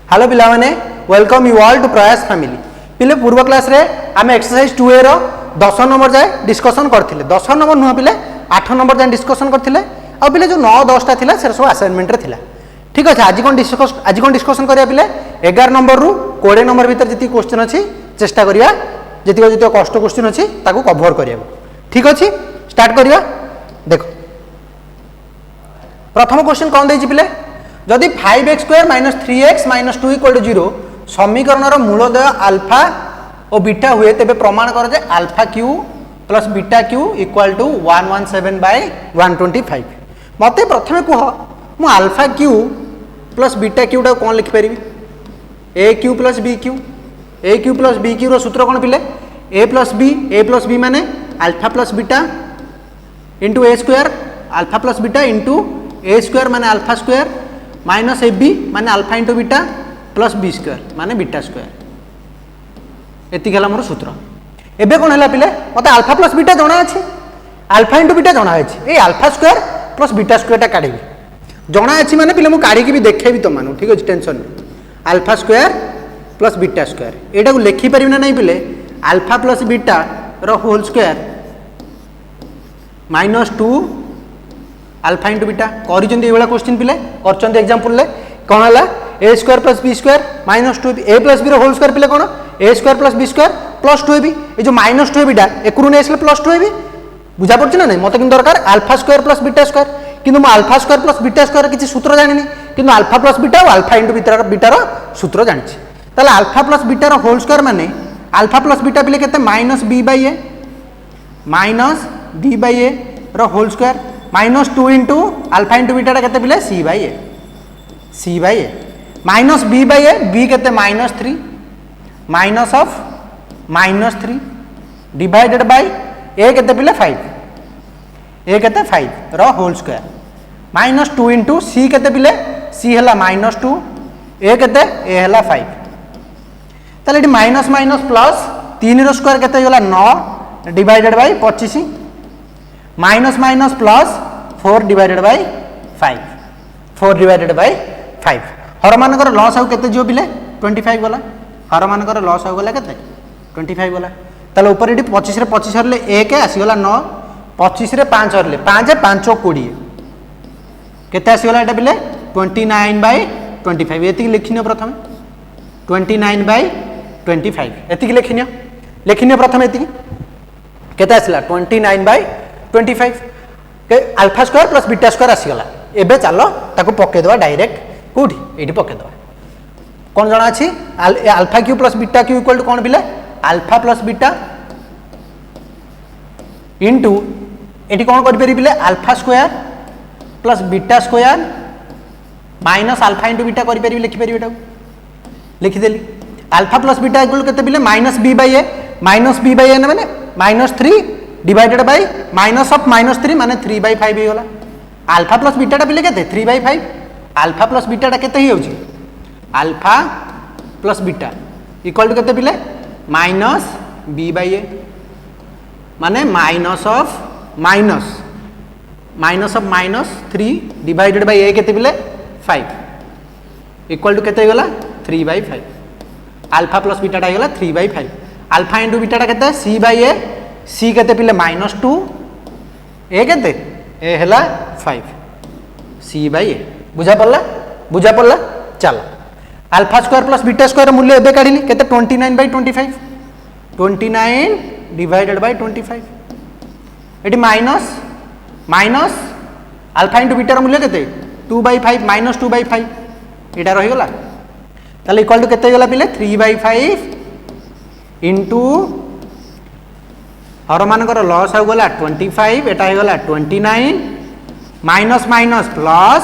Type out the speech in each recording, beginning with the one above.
Hello पिलाने welcome you all to प्रयास family पिले पूर्व क्लास रे आम एक्सरसाइज 2A रो 10 नंबर जाए डिस्कसन करथिले 10 नंबर नुह पिले 8 नंबर जाए डिस्कसन करथिले आ पिले जो 9 10 टा थिला से सब असाइनमेंट रे थिला ठीक अछि। आज कोन डिस्कसन करिया पिले 11 नंबर रु 20 नंबर भीतर जति क्वेश्चन अछि चेष्टा करिया जति कष्ट क्वेश्चन अछि ताकू कवर करिया ठीक अछि। स्टार्ट करिया देखो प्रथम क्वेश्चन कोन दै छि पिले जदि 5x square minus 3x minus 2 equal to 0 समीकरण मूलदय आल्फा और बीटा हुए तेबे प्रमाण कर जे alpha Q plus beta Q equal to 117 by 125 मते प्रथमे कह मु alpha Q plus beta Q टा कोन लिखि परिबी A Q plus B Q रो सूत्र कोन पिले ए प्लस बी माने alpha plus beta into A square alpha plus beta into A square माने alpha square minus A B माने alpha into beta plus B square माने बीटा स्क्वायर एति गेला मोर सूत्र। एबे कोन हला पिले मते आल्फा प्लस बीटा जणा अछि आल्फा इंटू बीटा जणा अछि ए alpha square plus beta square टा काढिबी जणा अछि माने पिले मु काढी के भी देखेबी तो मानु ठीक अछि टेंशन नै alpha square plus beta square एटा को लिखि परिबी ना नै पिले आल्फा प्लस बीटा रो whole square minus 2 alpha into beta करिजंदी एबेला क्वेश्चन पिले करचंदी एग्जांपल ले कोन हला A square plus B square minus 2 A plus B रो होल स्क्वायर पिले कोन A square plus B square plus 2 B A जो माइनस 2 बीटा एकरु ने आसले प्लस 2 बी बुझा पड़छ ना नै मते किन दरकार alpha square plus beta square किंतु म alpha square plus beta square किछि सूत्र जानिनी किंतु अल्फा प्लस बीटा और अल्फा इंटू बीटा रो सूत्र जानिछि ताले अल्फा प्लस बीटा रो होल स्क्वायर माने अल्फा प्लस बीटा पिले केते माइनस बी बाय ए रो whole square minus 2 into alpha into beta केते पिले C by A minus B by A B केते minus 3 minus of minus 3 divided by A केते पिले 5 रो whole square minus 2 into सी केते पिले सी हला माइनस 2 ए केते ए हला 5 ताले एटी माइनस माइनस प्लस 3 रो स्क्वायर केते होला 9 divided by 25 minus minus plus 4 divided by 5 हर मानकर लॉस आउ केते जो पिले 25 गला हर मानकर लॉस आउ गला केते 25 गला ताले ऊपर एटी 25 रे 25 हरले 1 आसी गला 9 25 रे 5 हरले 5 5 20 केते आसी गला एटा पिले 29 बाय 25 एति लिखिनो प्रथम 29 बाय 25 एति लिखिनो प्रथम एति केते आसीला 29 by 25 alpha square plus beta square आसी गला एबे चलो ताको पके देबा डायरेक्ट कोठी एठी पके देबा कोन जणा अछि alpha Q plus beta Q equal to कोन बिले अल्फा प्लस बीटा इनटू एठी कोन करि पेरि बिले alpha square plus beta square minus alpha into beta करि पेरि लिखि पेरि एटा लिखि देली अल्फा प्लस बीटा इक्वल केते बिले माइनस बी बाय ए माने minus 3 divided bye minus of minus 3 माने 3 बाय 5 होला अल्फा प्लस बीटा टा पिले केते 3 बाय 5 अल्फा प्लस बीटा टा केते ही होची alpha plus beta equal to केते पिले माइनस बी बाय ए माने minus of minus 3 divided by A केते पिले 5 इक्वल टू केते होला 3 बाय 5 अल्फा प्लस बीटा टा होला 3 बाय 5 अल्फा इनटू बीटा टा केते सी बाय ए सी केते पिले माइनस 2 ए केते ए हला 5 सी बाय ए बुझा पड़ला चल alpha square plus beta square मूल्य एबे काढिली केते 29 बाय 29 डिवाइडेड बाय 25 एटी माइनस अल्फा इनटू बीटा मूल्य केते 2 बाय 5 माइनस 2 बाय 5 एटा रहि गला ताले इक्वल टू केते गला पिले 3 बाय 5 इनटू हर मानकर लॉस आउ गला 25 एटा हे गला 29 माइनस माइनस प्लस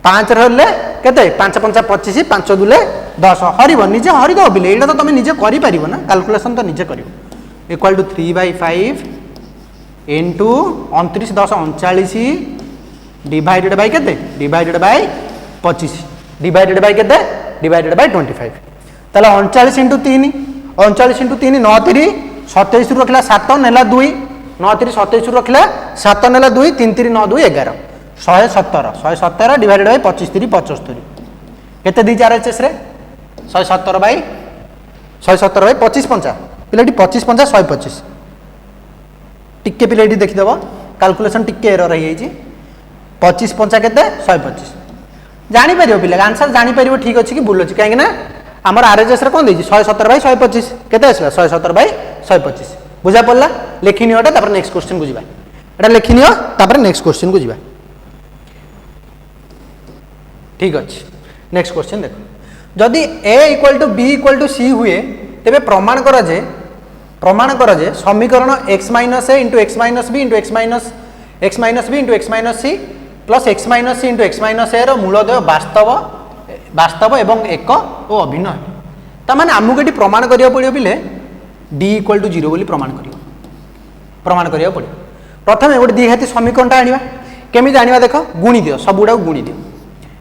5 रहले केते 5 5 25 5 दुले 10 हरिबो निजे हरि दो बिले एटा तो तमे निजे करि परिबो ना कैलकुलेशन तो निजे करिवो equal to 3 by 5 into 29 10 39 divided by केते डिवाइडेड बाय 25 डिवाइडेड बाय केते डिवाइडेड बाय 25 तले 39 इनटू 3 9 3 27 रु रखला 7 नेला 2 9 3 27 रु रखला 7 नेला 2 3 3 9 2 11 117 डिवाइडेड बाय 25 3 75 केते दी 4 एचएस रे 117 बाई 25 पंचा पिलाटी 25 पंचा 125 टिके पिलाटी देखिदेव कैलकुलेशन टिके एरर हो जाइए 25 पंचा के 125 जापर पिला आंसर जापर ठीक अच्छे कि भूल अच्छी कहीं आमर आरएचएस कौन देती 117 बाई 125 केते आसला 117 बाई 125 बुझा पड़ा लिखिनि एटा नेक्स्ट क्वेश्चन को जीवा एटा लिखिनि नेक्स्ट क्वेश्चन को जीवा ठीक अच्छे नेक्स्ट क्वेश्चन देखो जदि a equal to b equal to c हुए तेबे प्रमाण करा जे समीकरण x minus a into x minus b into x minus b into x minus c plus x minus c into x minus a मूलदेय वास्तव एवं एक और अभिन्न है ताने आमको ये प्रमाण करिया पड़ियो बिले d इक्वल टू 0 बोली प्रमाण करिया पड़ियो प्रथम गोटे द्विघाती समीकरणटा आनिबा केमिति आनिबा देखो गुणी दियो सब गुडा गुणी दियो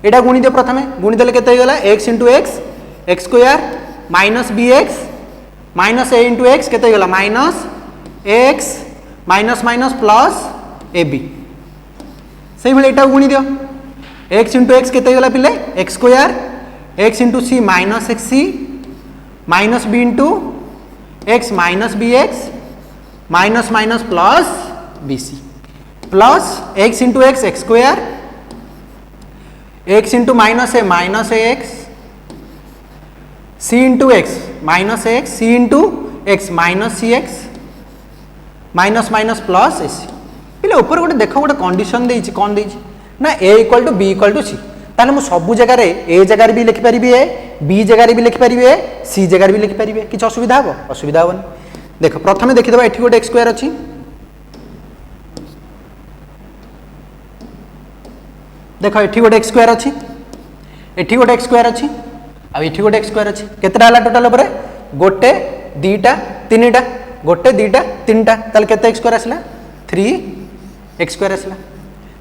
एटा गुणी दियो प्रथमे गुणी देले केते गला x into x square minus bx minus a into x केते गला minus x minus minus plus ab से भले एटा गुणी दियो x इंटू x केते गला पिले x square x into c minus xc minus b into x minus bx minus minus plus bc plus x into x square x into minus ax c into x minus ax c into x minus cx minus minus plus ac पिले ऊपर गोटे देख गोटे condition देइछि कोन देइछि ना a equal to b equal to c ताले मु सब जगह रे a जगह भी लिखि परिबे a b जगह भी लिखि परिबे a c जगह भी लिखि परिबे किछ असुविधा हो असुविधा होनी देखो प्रथमे देखि देबा एठी गोटे x स्क्वायर अछि देखो एठी गोटे x स्क्वायर अछि एठी गोटे x स्क्वायर अछि आ एठी गोटे x स्क्वायर अछि केतेटा हला टोटल ऊपर गोटे दीटा तीनटा गोटे दीटा तीनटा ताले केते x स्क्वायर आसला 3 x स्क्वायर आसला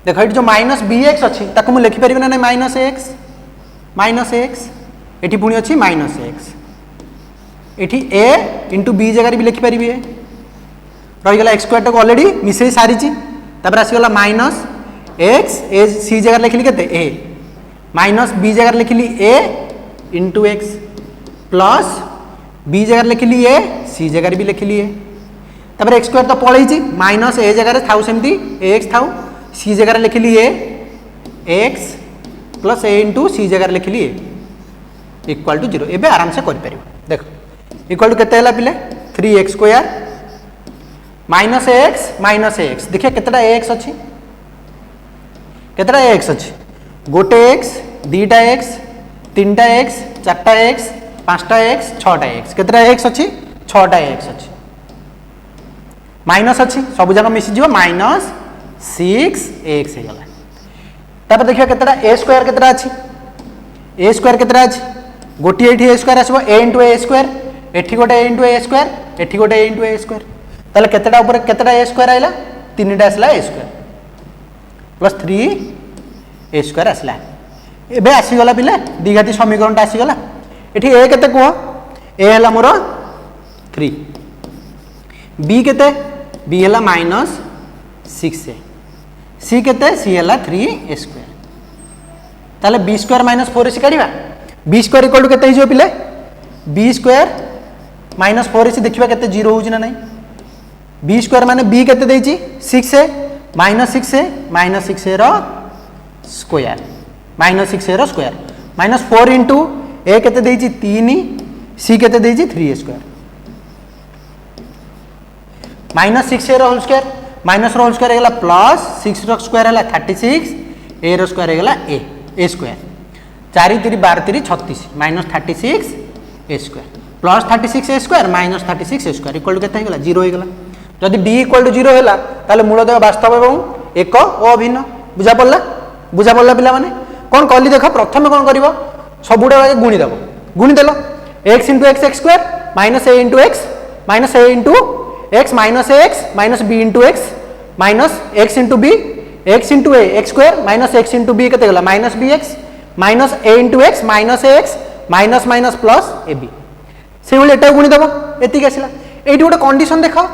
देखो एठी जो माइनस bx अछि ताको मु लिखि परिबे ना माइनस x एठी पुनी अछि माइनस x एठी a इंटू b जगह भी लिखि परिबे रहि गेला x स्क्वायर तो ऑलरेडी मिसै सारी छि तापर आसी गेला माइनस x a c जगह लिखली केते a माइनस b जगह लिखली a into x plus b जगह लिखली a c जगह भी लिखली a तापर x स्क्वायर तो पळै छि माइनस a जगह थाउ सेमती ax थाउ c जगह लिखली a x plus a into c जगह लिखली a इक्वल टू 0 एबे आराम से कर परिबो देखो इक्वल टू केते हला पिले 3x स्क्वायर माइनस ax देखिए केतेटा ax अछि केतेटा x अछि गोटे x दीटा x तीनटा x चारटा x पांचटा x छटा x केतेटा x अछि छटा x अछि माइनस अछि सब जगह मिसि जिवो माइनस 6x हे गला तापर देखियो केतेटा a स्क्वायर केतेटा अछि a स्क्वायर केतेटा अछि गोटी एठी a स्क्वायर आसीबो a * a स्क्वायर एठी गोटे a * a स्क्वायर एठी गोटे a * a स्क्वायर ताले केतेटा ऊपर केतेटा a स्क्वायर आइला तीनटा आसला a square plus 3 a square आसला एबे आसी गला पिले द्विघाती समीकरणटा आसी गला एठी a केते को a हला मोर 3 b केते b हला माइनस 6a c केते c हला 3a स्क्वायर ताले b स्क्वायर माइनस 4ac काढिबा b स्क्वायर इक्वल टू केते हिजो पिले b स्क्वायर माइनस 4ac देखिबा केते 0 होउची ना नाही b स्क्वायर माने b केते देइची 6a माइनस 6a रो स्क्वायर माइनस 6a रो स्क्वायर माइनस 4 इंटू a केते देइची 3 c केते देइची 3a स्क्वायर माइनस 6a रो होल स्क्वायर माइनस रो होल स्क्वायर हेगला प्लस 6 रो स्क्वायर हला 36 a रो स्क्वायर हेगला a square 4 3 12 3 36 minus 36 a square plus 36 a square minus 36 a square equal to केते हेगला 0 हेगला जदि d इक्वल टू 0 होला ताले मूलदेय वास्तव एवं एक और अभिन्न बुझा पड़ला पिला माने कोन कहली देखो प्रथम कोन करिवो सबुडा गुणी दबो गुणी देलो x * x square minus a * x minus a * x minus x minus b * x minus x * b x * a x square minus x * b केते गेला minus bx minus a * x minus ax minus minus plus ab से बोले एटा गुणी दबो एति आसीला एठी गोटे कंडीशन देखो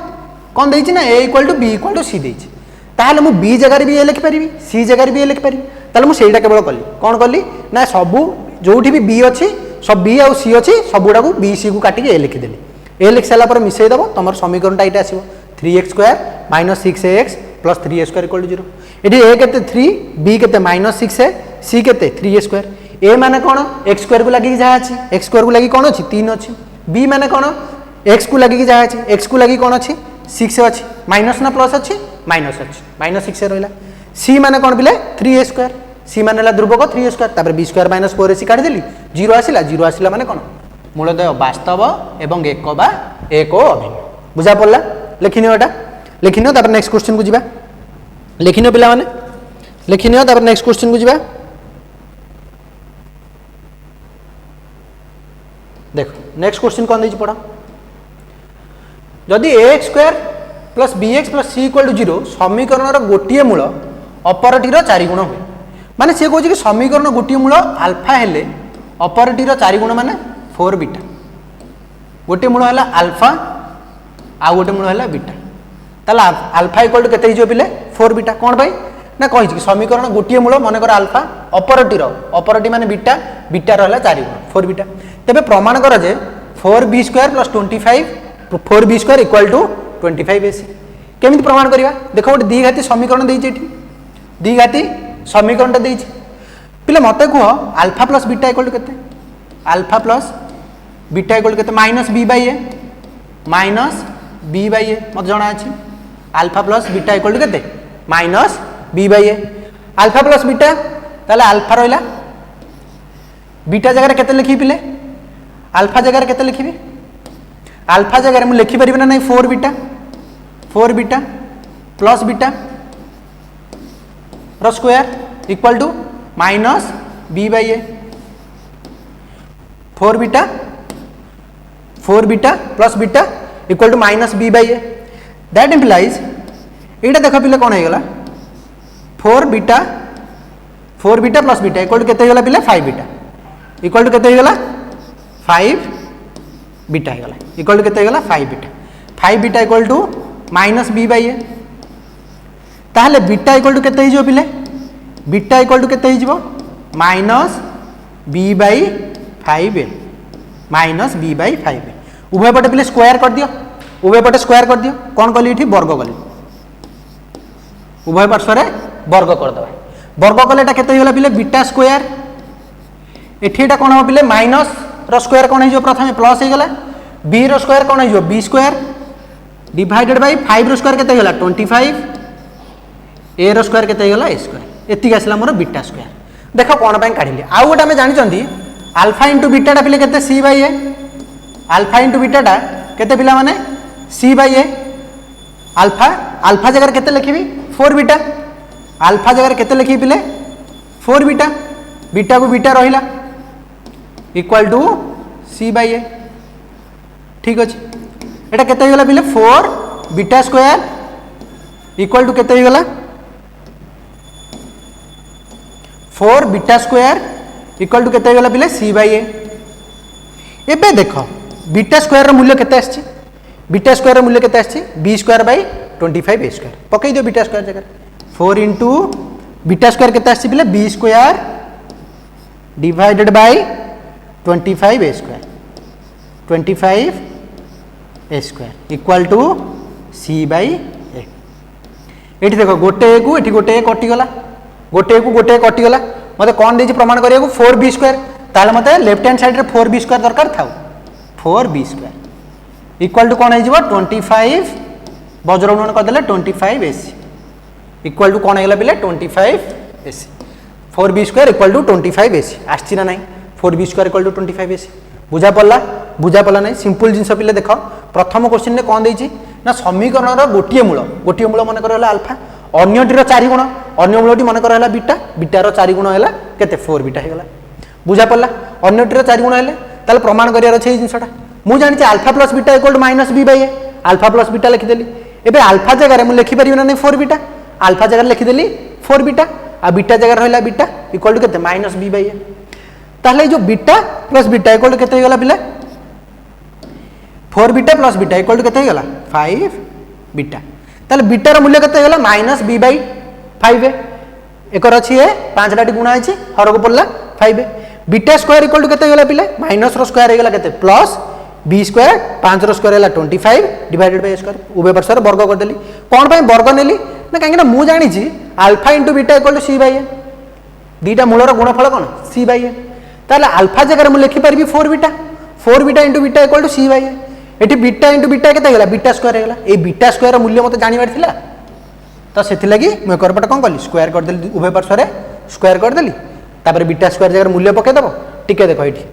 कौन देइछि ना a = b = c देइछि ताहले मु b जगह भी a लिखि परिबी c जगह भी a लिखि परिबी ताले मु सेइटा केवल कली कोन कली ना सबु जोठी भी b अछि सब बी आउ सी अच्छी सबुड़ा को बी सी को काटिक ए लिखिदेली ए लिखि सारा पर मिसई देव तुम समीकरणटा ये आसो 3x² - 6ax + 3a² = 0 ये ए के 3 बी के -6a सी के 3a²। ए माने कौन x² को लगी जहाँ अच्छी x² को लगी कौन अच्छी 3 अच्छी बी माने कौन x को लगी जहाँ अच्छी x को लगी कौन अच्छी 6 अच्छी माइनस ना प्लस अच्छी माइनस अच्छी -6 रहा सी माने कौन पिले 3a² सी माने ध्रुवक 3a² तापर b² - 4ac काटिदेली 0 आसला माने कौन मूलदय वास्तव एवं एक बा एक अभिन्न बुझा पड़ा लिखिनियो एटा लिखिनियो तापर नेक्स्ट क्वेश्चन को जीवा लिखिनियो पिला माने लिखिनियो तापर नेक्स्ट क्वेश्चन को जीवा देखो नेक्स्ट क्वेश्चन कौन देछि पढ़ा जदि ax² + bx + c = 0 समीकरण रो गोटिए मूल अपरटी रो 4 गुण हुए माने से कहछि कि समीकरण गोटिए मूल अल्फा हेले अपरटी रो 4 गुण माने 4 बीटा गोटे मूल है अल्फा आ गोटे मूल है बीटा ताला अल्फा इक्वल केते हिजो पिले 4 बीटा कोन भाई ना कहि कि समीकरण गोटे मूल मन कर अल्फा अपरटी माने बीटा बीटा रहला 4 गुण 4 बीटा तेबे प्रमाण कर जे 4b² + 25 4b² = 25ac केमिति प्रमाण करिवा देखो गोटे द्विघाती समीकरण देछि एठी द्विघाती समीकरणटा देछि पिले मते कहो अल्फा + बीटा इक्वल केते अल्फा + बीटा इक्वल केते -b/a मत जणा अछि अल्फा + बीटा इक्वल केते -b/a अल्फा + बीटा ताले अल्फा रहिला बीटा जगह केते लिखि पिले अल्फा जगह केते लिखिबी अल्फा जगह मु लिखि परिबे ना नहीं 4 बीटा प्लस बीटा रो square equal to -b/a 4 beta plus beta equal to -b/a that implies एटा देख पिले कौन होगा 4 beta plus beta equal to केते होगा पिले 5 बीटा इक्वल टू केते होगा 5 बीटा होगा इक्वल टू केते होगा 5 बीटा इक्वल टू -b/a ताहले बीटा इक्वल टू केते हिजो पिले बीटा इक्वल टू केते हिजो -b/5a उभय पटे पिले स्क्वायर कर दियो उभय पटे स्क्वायर कर दियो कौन कली इठी वर्ग कली उभय पार्श्व वर्ग कर दबा वर्ग कले एटा केते होला पिले बीटा स्क्वायर एठी एटा कोन हो पिले माइनस रो स्क्वायर कोन हिजो प्रथमे प्लस हे गेला b रो स्क्वायर कोन हिजो b² divided by 5 row square केते होला 25 a रो स्क्वायर केते होला a² एति आसला मोर बीटा स्क्वायर देखो कोन पय काढिले आ गोटा हम जानि चंदी अल्फा * बीटा पिले केते c/a अल्फा * बीटा केते पिला माने c/a अल्फा जगह केते लिखिबी 4 बीटा अल्फा जगह केते लिखि पिले 4 बीटा बीटा को बीटा रहिला इक्वल टू c/a ठीक अछि एटा केते होइला पिले 4 बीटा स्क्वायर इक्वल टू केते होइला 4 बीटा स्क्वायर इक्वल टू केते होइला पिले c/a एबे देखो बीटा स्क्वायर रो मूल्य केते आछि बीटा स्क्वायर रो मूल्य केते आछि b²/25a² पकई दियो बीटा स्क्वायर जगह 4 इंटू बीटा स्क्वायर केते आछि पिले b² divided by 25a² 25a² equal to c/a एठी देखो गोटे को एठी गोटे कटि गला गोटे को गोटे कटि गला मते कोन देछि प्रमाण करिया को 4b² ताले मते लेफ्ट हैंड साइड रे 4b² दरकार थाउ 4b² इक्वल टू कोन हे जिवो 25 वज्र गुणन कर देले 25ac इक्वल टू कोन हेला पिले 25ac 4b² equal to 25ac आछि ना नहीं 4b² इक्वल टू 25ac बुझा पड़ला नहीं सिंपल जिंस पिले देखो प्रथम क्वेश्चन ने कोन देछि ना समीकरण रो गोटिए मूल मन कर होला अल्फा अन्यटी रो 4 गुण अन्य मूलटी मन कर होला बीटा बीटा रो 4 गुण हैला केते 4 बीटा हे गेला बुझा पड़ला अन्यटी रो 4 गुण हेले ताले प्रमाण करियार अछि ए जिंसटा मु जानि alpha plus beta equal to -b/a alpha plus beta लिखि देली एबे अल्फा जगह मु लिखि परिबे ना 4 बीटा अल्फा जगह लिखि देली 4 बीटा आ बीटा जगह रहला बीटा इक्वल टू केते -b/a ताहले जो beta plus beta equal to केते गेला पिले 4 beta plus beta equal to केते गेला 5 बीटा ताहले बीटा रो मूल्य केते गेला -b/5 एकर अछि ए 5 डाटी गुणा अछि हर को पड़ला 5 बीटा स्क्वायर इक्वल टू केते गला पिले माइनस रो स्क्वायर हे गला केते प्लस बी स्क्वायर 5 रो स्क्वायर है 25 डिवाइडेड बाय स्क्वायर उभय पार्श्व वर्ग कर देली कोन पय वर्ग नेली ना काहे ना मु जानि छी alpha into beta equal to c by a दीटा मूलर गुणफल कोन सी बाय ए ताले अल्फा जगह मु लिखि परबी 4 beta into beta equal to c by a एठी बीटा इनटू बीटा केते गला बीटा स्क्वायर हे गला ए बीटा स्क्वायर मूल्य मते जानि बार थिला तो सेथि लागि मु करपट कोन कली स्क्वायर कर देली उभय पार्श्व रे स्क्वायर कर देली तापर बीटा स्क्वायर जगह मूल्य पके दबो टिके देखो एठी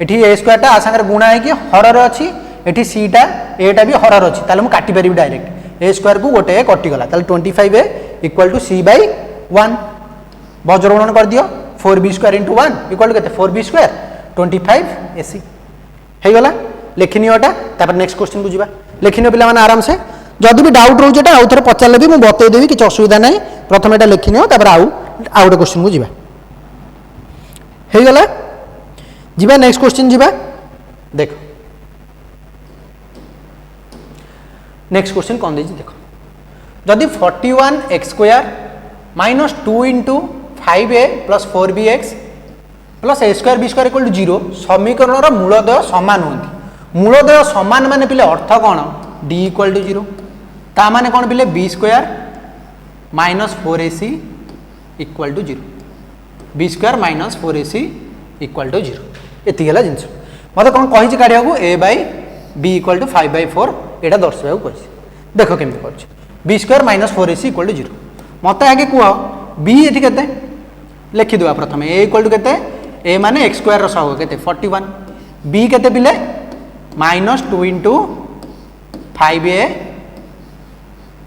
एठी ए स्क्वायर टा आ संगे गुणा है कि हरर अछि एठी सी टा ए टा भी हरर अछि ताले मु काटी परिबी डायरेक्ट ए स्क्वायर को गोटे कटि गला ताले 25 ए इक्वल टू सी बाय 1 वज्र गुणन कर दियो 4b square into 1 equal to केते 4b स्क्वायर 25 एसी हे गला लेखिनियो टा तापर नेक्स्ट क्वेश्चन को जिबा लेखिनियो पिला माने आराम से जदि भी डाउट रहउछ एटा आउथरे पचारले भी मु बतै देबी कि असुविधा नै प्रथम एटा लेखिनियो तापर आउट क्वेश्चन को जिबा हे गला जिबा नेक्स्ट क्वेश्चन जिबा देखो नेक्स्ट क्वेश्चन कौन दे देखो जदि 41 X square minus 2 into 5a plus 4bx plus A square B square equal to 0 समीकरण मूलदय समान होती मूलदय समान माने पिले अर्थ कौन d इक्वल टू 0 ता माने कौन पिले b square minus 4ac equal to 0 b square minus 4ac equal to 0 एति गेला जिंस मते कोन कहि छ काढिया को a by b equal to 5/4 एटा दर्शाउ कहि देखो केमति करछ b square minus 4ac equal to 0 मते आगे कुआ b एठी केते लिखि दुआ प्रथम a इक्वल टू केते a माने x स्क्वायर रो सह केते 41 b केते बिले minus 2 into 5a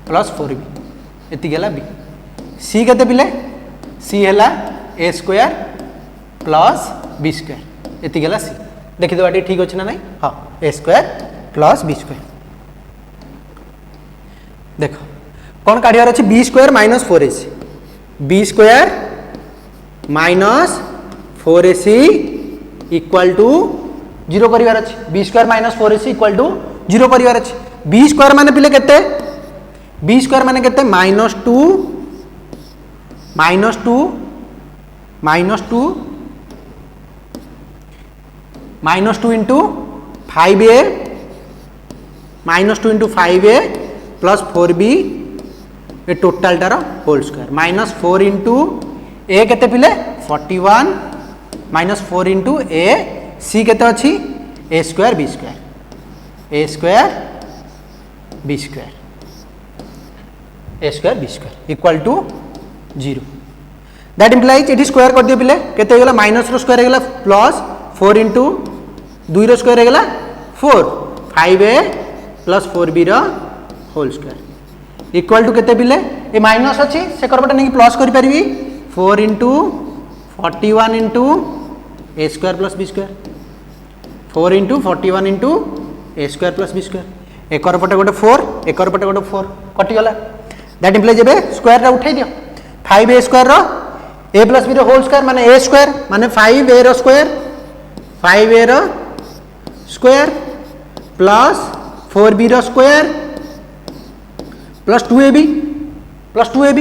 plus 4b एति गेला b c केते बिले c हैला a square plus b square एति गेला c देखि दो ठीक अछि ना नहीं हां a square plus b square देखो कौन काढियार अछि b square minus 4ac b square minus 4ac equal to 0 करिवार अछि b square minus 4ac equal to 0 करिवार अछि b स्क्वायर माने पिले केते b स्क्वायर माने केते minus 2 minus 2 minus 2 minus 2 into 5a minus 2 into 5a plus 4b ए टोटाल टार whole square minus 4 into a केते पिले 41 माइनस 4 इंटू a c केते अछि a square b square a square b square a square b square equal to 0 that implies एठी square कर दियो पिले केते गेला माइनस रो स्क्वायर गेला प्लस 4 इंटू 2 रो स्क्वायर गेला 4 5a प्लस 4b रो होल स्क्वायर इक्वल टू केते पिले ए माइनस अछि से करबटा नै प्लस करि परिबी 4 into 41 into a square plus b square 4 into 41 into a square plus b square एक करबटा गोटे 4 एक करबटा गोटे 4 कटि गला दैट इंप्लाइज एबे स्क्वायर रा उठाई दियो 5a स्क्वायर रो a प्लस b रो होल स्क्वायर माने a स्क्वायर माने 5a रो स्क्वायर 5a रो स्क्वायर प्लस 4b रो square plus 2ab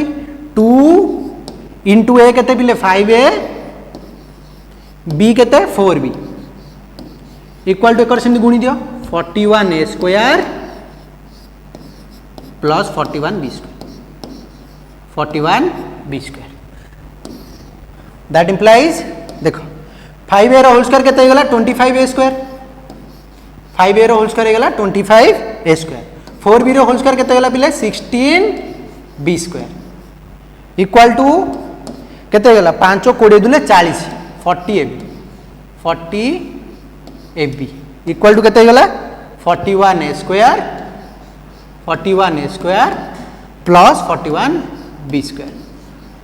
2 into a केते पिले 5a b केते 4b इक्वल टू एकर सिंधी गुणी दियो 41a square plus 41b square 41b square that implies देखो 5a रो होल स्क्वायर केते गेला 25a स्क्वायर 5a रो होल स्क्वायर गेला 25a स्क्वायर 4b रो होल स्क्वायर केते गेला पिले 16b स्क्वायर इक्वल टू केते गेला 5 20 दुले 40 40ab इक्वल टू केते गेला 41a square plus 41b square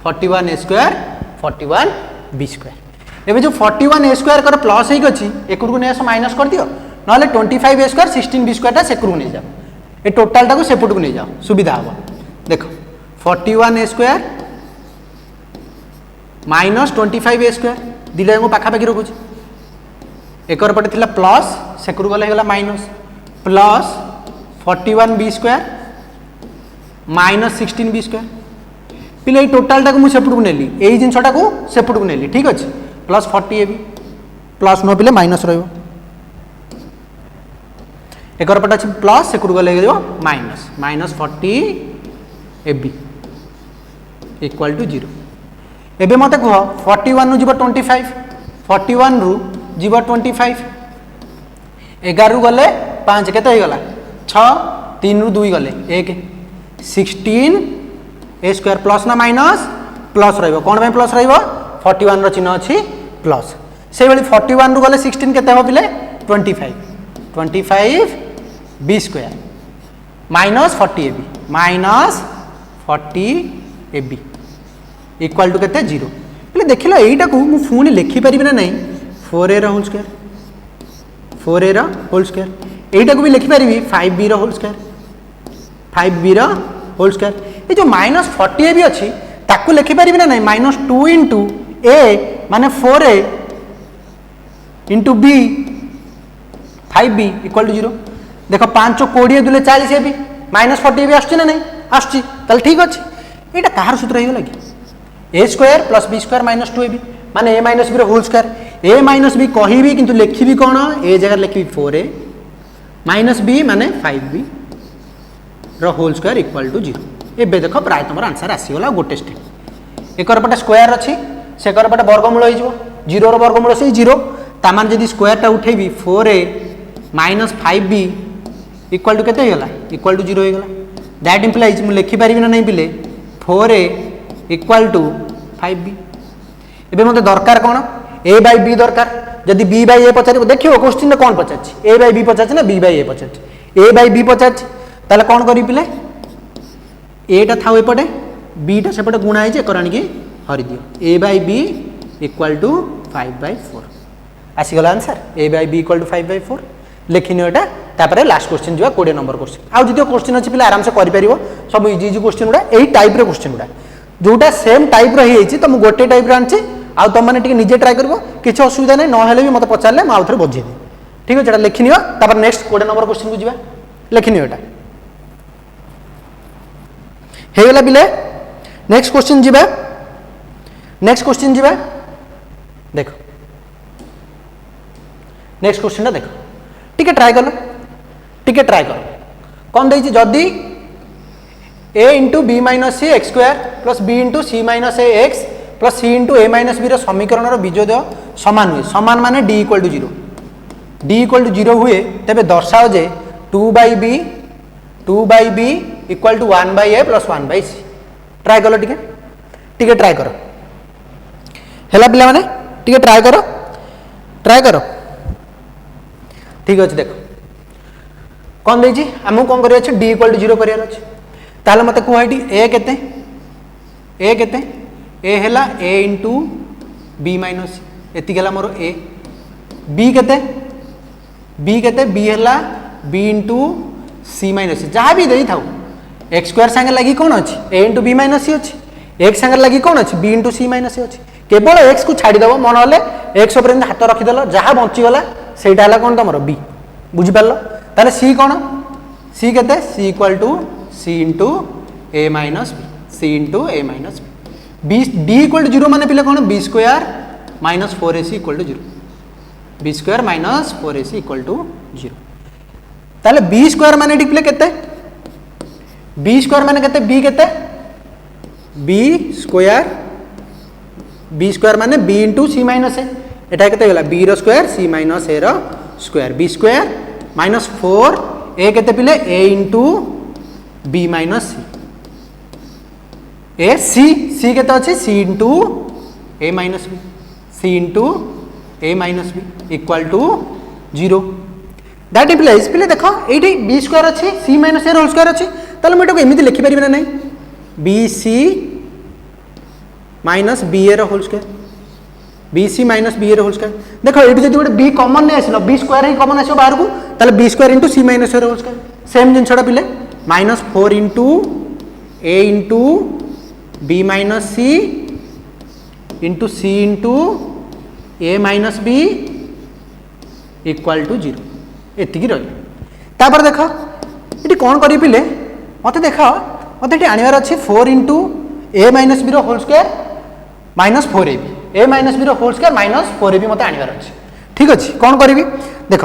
41a square 41b square एबे जो 41a स्क्वायर कर प्लस हेक अछि एकरु को नेस माइनस कर दियो नले 25a स्क्वायर 16b स्क्वायर ता सेकरु नै जाओ ए टोटल टा को सेपट को नै जाओ सुविधा हो देखो 41a square minus 25a square दिले को पाखा पाखी रखुछ एकर पटे थिला प्लस सेकरु गले गला minus plus 41b square minus 16b square पिले टोटल टा को मु सेपट को नेली एई जिंसटा को सेपट को नेली ठीक अछि प्लस 40ab प्लस नुह पिले माइनस रकर पट अच्छे प्लस से गले minus minus 40 AB equal to 0 एबे मते कह 41 रु जीव 25 41 रु जीव 25 11 रु गले 5 केते हो गला 6 3 रु 2 गले 1 16 ए स्क्वायर प्लस ना माइनस प्लस रहिबो कोन पे प्लस रहिबो 41 रो चिन्ह अछि प्लस से बेली 41 रु गले 16 केते हो पिले 25 b square minus 40 AB minus 40 AB equal to केते 0 पहले देखिलो एईटा को मु फुनी लिखि परिबे ना नहीं 4a रो होल स्क्वायर 4a रो होल स्क्वायर एईटा को भी लिखि परिबी 5b रो होल स्क्वायर 5b रो होल स्क्वायर ए जो माइनस 40 AB अछि ताकू लिखि परिबे ना नहीं माइनस 2 इंटू a माने 4a into b 5b equal to 0 देखो 5 20 दुले 40 AB माइनस 40 AB आछी ना नहीं आछी ताल ठीक अछि एटा कहार सूत्र हेगला कि a square plus B square minus 2 AB माने a minus b whole square a minus b कहिबी किंतु लिखिबी कोन ए जगह लिखिबी 4a माइनस बी माने 5b रो होल स्क्वायर इक्वल टू 0 एबे देखो प्राय तमर आंसर आसी गला गोटे स्टेप एकर पटे स्क्वायर अछि से कर पटे वर्गमूल होई जिवो 0 रो वर्गमूल से 0 ता मान जदी स्क्वायर टा उठेबी 4a minus 5b equal to केते हो गला इक्वल टू 0 हो गला दैट इंप्लाइज मु लिखि परिबी ना नहीं बिले 4a इक्वल टू 5b एबे मते दरकार कोन a बाय b दरकार जदी b बाय a पचारिबो देखियो क्वेश्चन में कोन पचाछि a बाय b पचाछि ना b बाय a पचाछि a बाय b पचाछि ताले कोन करि पिले a टा थाउ एपटे b टा सेपटे गुणा है जे करानी की हरि दियो a by b equal to 5 by 4 आसी गला answer a by b equal to 5 by 4 लेखिनियो एटा तापरे लास्ट क्वेश्चन जिवा 20 नंबर क्वेश्चन आ जदियो क्वेश्चन अछि पिले आराम से करि परिबो सब इजी इजी क्वेश्चन उडा एही टाइप रे क्वेश्चन उडा जोटा सेम टाइप रो हेछि त मु गोटे टाइप रे आनछि आ त माने टिके निजे ट्राई करबो किछ असुविधा नै न हेले भी मते पचारले म आउथरे बजि दे ठीक अछि एटा लेखिनियो तापर नेक्स्ट 20 नंबर क्वेश्चन को जिवा लेखिनियो एटा हे गेला बिले नेक्स्ट क्वेश्चन जिवा देखो नेक्स्ट क्वेश्चन देखो टिके ट्राई करो कौन देछि जदी a into B minus C X square plus b into C minus A X plus C into A minus B समीकरण बीजोदय समान हुए समान माने d इक्वल टू 0 हुए तेबे दर्शाओ जे 2 by B equal to 1 by A plus 1 by C try करो टिके ट्राई करो हेला पिला माने टिके ट्राई करो ठीक अछि देखो कौन देछि हमहु कोन करिया छै d इक्वल टू 0 करिया छै ताले मते को आईडी a केते a हेला a इंटू b माइनस एति गेला मोर a b केते b हेला b इंटू c माइनस जहाँ भी देई थाउ x स्क्वायर संगे लगी कोन अछि a into b minus c अछि x संगे लगी कोन अछि b into c minus c अछि केवल x को छाडी दबो मन होले x ऊपर हाथ रखि देलो जहाँ बंची गला सेटा हला कोन तमरो b बुझि परलो ताले c कोन c केते c equal to c into a minus b d equal to 0 माने पिले कोन b square minus 4ac equal to 0 b square minus 4ac equal to 0 ताले b स्क्वायर माने डिप्ले केते b स्क्वायर माने केते b स्क्वायर माने b into c minus a एटा केते गेला b रो स्क्वायर c माइनस a रो square b square minus 4 a केते पिले a into b minus c a c केते अछि c into a minus b equal to 0 that implies पिले देखो एठी b स्क्वायर अछि c minus a whole square अछि ताले म एटाको एमिति लिखि परिबे नै bc minus ba whole square bc minus ba whole square देखो एठी जदि गोटे b कॉमन नै आसिलो b स्क्वायर ही कॉमन आसियो बाहर को ताले b स्क्वायर into c minus a whole square same जिनसडा पिले minus 4 into a into b minus c into c into a minus b equal to 0 एति की रही तापर देखो एटी कोन करी पिले मते देखो मते एटी आनिवार अछि 4 इंटू a माइनस b रो whole square minus 4ab a minus b रो होल स्क्वायर माइनस 4ab मते आनिवार अछि ठीक अच्छे कौन करी देख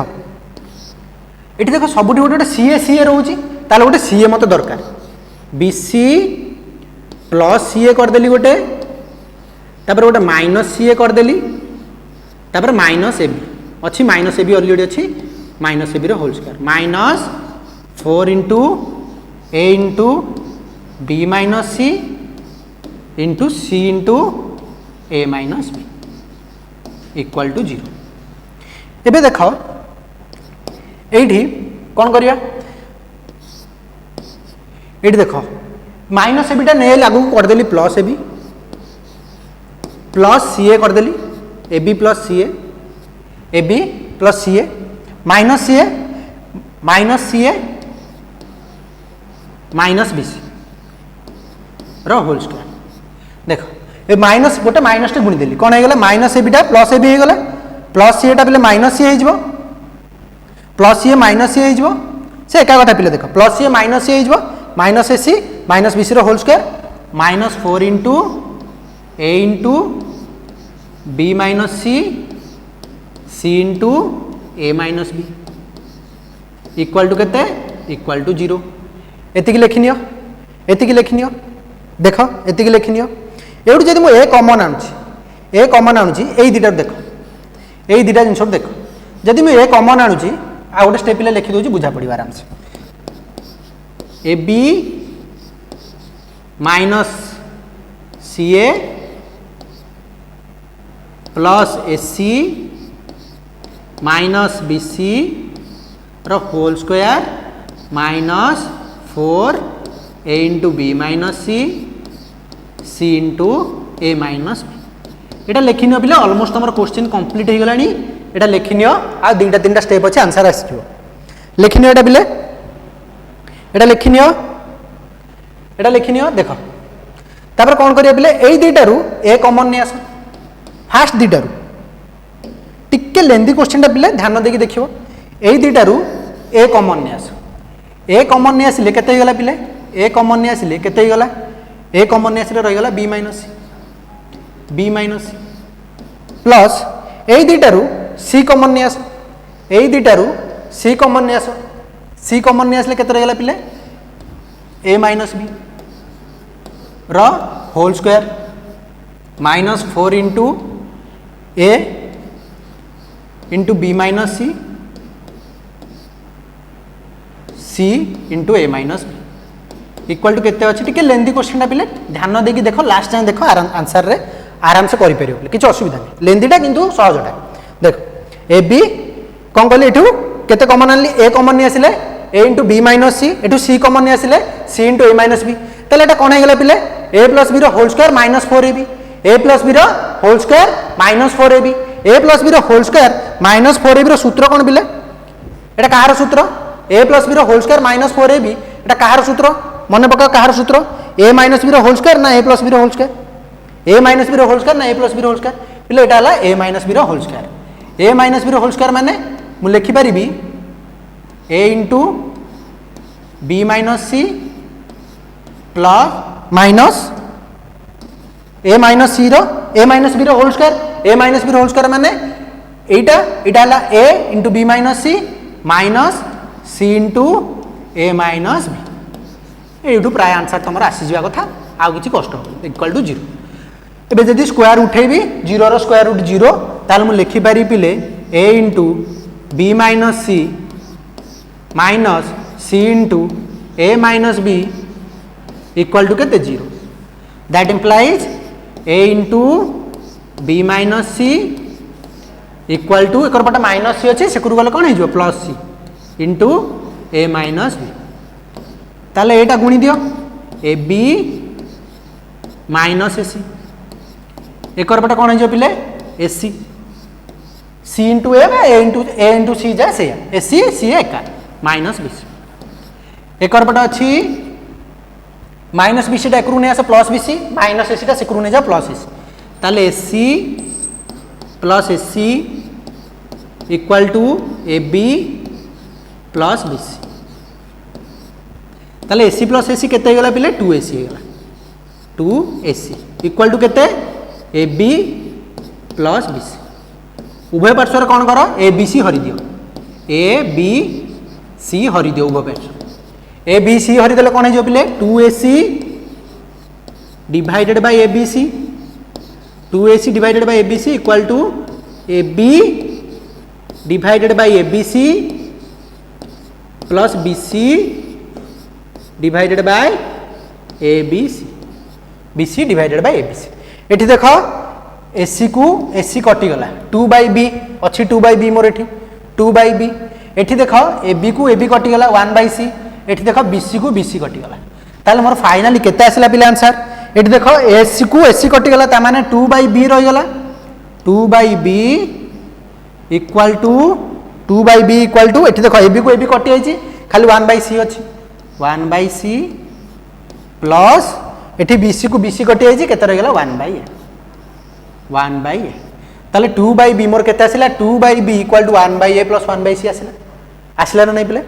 ये देख सब गोटे सीए सीए रोचे ताले गोटे सीए मत दरकार बीसी प्लस सीए करदेली गोटे तापर गोटे माइनस सीए करदेली तापर माइनस एबी अच्छी माइनस एबी अलरेडी अच्छी minus AB whole square minus 4 into A into B minus C into C into A minus B equal to 0 एबे देख ये कौन करिया ये देख माइनस एबीटा ने लागू करदेली प्लस एबी प्लस सीए करदेली ab plus ca ab plus ca minus ca minus bc रोल स्क्वायर देख ये माइनस गोटे माइनस टे गुणीदेली कौन हो माइनस एबीटा प्लस एबी हो प्लस सीएटा पे माइनस सी हो प्लस सी माइनस सी हो से एका कथा पे देख प्लस सी माइनस सी हो minus AC minus BC whole square minus 4 into A into B minus C into A minus B equal to केते इक्वल टू 0 एतिकी लिखिनियो देख एतिकी लिखिनियो एवढी जदि ए कॉमन आणुची ए दुटा देख ए दुटा जिन देख जदि मुझे ए कॉमन आणुची आ गोटे स्टेप लिखि दूची बुझा पड़ो आराम से A B minus C A plus A C minus B C whole square minus 4 A into B minus C into A minus B यहाँ लिखिन पे अलमोस्ट तुम क्वेश्चन कंप्लीट हो गला यहाँ लिखिन आ दुईटा 3टा स्टेप अच्छे आंसर आस लिखिन यहाँ पे यहाँ लिखिन देख तापर कौन करिया पिले एई दुईटारू ए कॉमन नहीं आस फास्ट दुईटारू टिके लेंदी क्वेश्चन पिले ध्यान देकी देखियो एई दुईटारू ए कॉमन नहीं आस ए कॉमन नहीं आसिले केते होगला पिले ए कॉमन नहीं आसिले केते होगला ए कॉमन नहीं आसिले रहीगला बी माइनस प्लस एई दुईटारू सी कॉमन नहीं आस एई दुईटारू सी कॉमन नहीं आस सी कॉमन नहीं आसिले केते रहीगला पिले a minus b whole square minus 4 into A into B minus C into A minus B equal to केते अच्छे टिके लेंदी क्वेश्चन पे ध्यान देकी देख लास्ट टाइम देख आंसर रे आराम से करि परियो किछि असुविधा नहीं लेंदीटा किंतु सहजटा देख ए बी कौन कहली एठू केते कॉमन आनली ए कॉमन नहीं आसिले a into B minus c एठू सी कॉमन नहीं आसिले सी इंटू ए माइनस बी ताले एटा कोन हेगला पिले ए प्लस बी रो whole square minus 4 a b a plus B रो whole square minus 4 a b a plus B रो whole square minus 4 a b रो सूत्र कोन पिले एटा कहार सूत्र ए प्लस बी रो whole square minus 4 a b एटा कहार सूत्र मन पका कहार सूत्र ए माइनस बी रो होल स्क्वायर ना ए प्लस बी रो whole square a minus b रो होल स्क्वायर ना ए प्लस बी रो होल स्क्वायर पिले एटा हला ए माइनस बी रो whole square a minus b रो होल स्क्वायर माने मु लिखि परिबी a into B minus c plus minus a minus c रो ए माइनस बी रो whole square a minus b रो होल स्क्वायर माने एटा हला ए इंटू बी माइनस सी इंटू ए माइनस बी एठू प्राय आंसर तुम आसी जा कथा आउ किछि कष्ट हो इक्वल टू 0 एबे जदि स्क्वायर उठेबी 0 रो स्क्वायर रूट 0 ताल मु लिखि पारि पिले a into B minus C into A minus B equal to केते 0 that implies a into B minus c equal to एक पटे माइनस सी अच्छे से गले कौन हो प्लस सी इंटू ए माइनस बी ताले एटा गुणी दियो ए बी माइनस ए सी एक पटे कौन हो पिले ए सी इंटू ए इंटू सी जाए से ए सी एका माइनस बी सी एक पटे अच्छी माइनस बी सीटा एकरू नहीं आस plus B c minus a सीटा सेकरू नहीं जा प्लस ए सी ताले a c plus A c equal to A B plus B c ताले ए सी प्लस ए सी केते गला पिले 2 ए सी गला 2 ए सी इक्वल टू केते A B plus B C उभय पार्श्वर कौन कर ए बी सी हरी दियो ए बी सी हरी दियो उभय पार्श्वर ए बी सी हरी देले कौन हो पिले 2ac divided by A B C 2ac divided by A B C equal to A B divided by A B C plus B C divided by A B C divided by A B C एठी देख AC को AC कटिगला 2/b अच्छी 2/b मोर एठी 2/b एठी देख A B को A B कटिगला 1/c एठी देख बी सी को बी सी कटिगला ताले मोर फाइनली केते आसला पिला आंसर एठी देख एसी को एसी कटिगला ता माने 2/b रहि गला 2/b equal to 2/b equal to एठी देख ए बी को ए बी कटि आइची खाली 1/c अछि 1/c प्लस एठी बी सी को बी सी कटि आइची केते रहि गला 1/a 1/a ताले 2/b मोर केते आसिला 2/b equal to 1/a plus 1/c आसिला ना नहीं पिले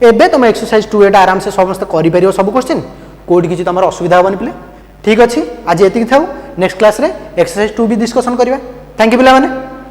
एबे तुम एक्सरसाइज 2 एटा आराम से समस्त करि परियो सब क्वेश्चन कोड किछि तमर असुविधा होबनी पिले ठीक अछि आज एतिक थाउ नेक्स्ट क्लास रे एक्सरसाइज 2 भी डिस्कशन करिवा थैंक यू पिला माने।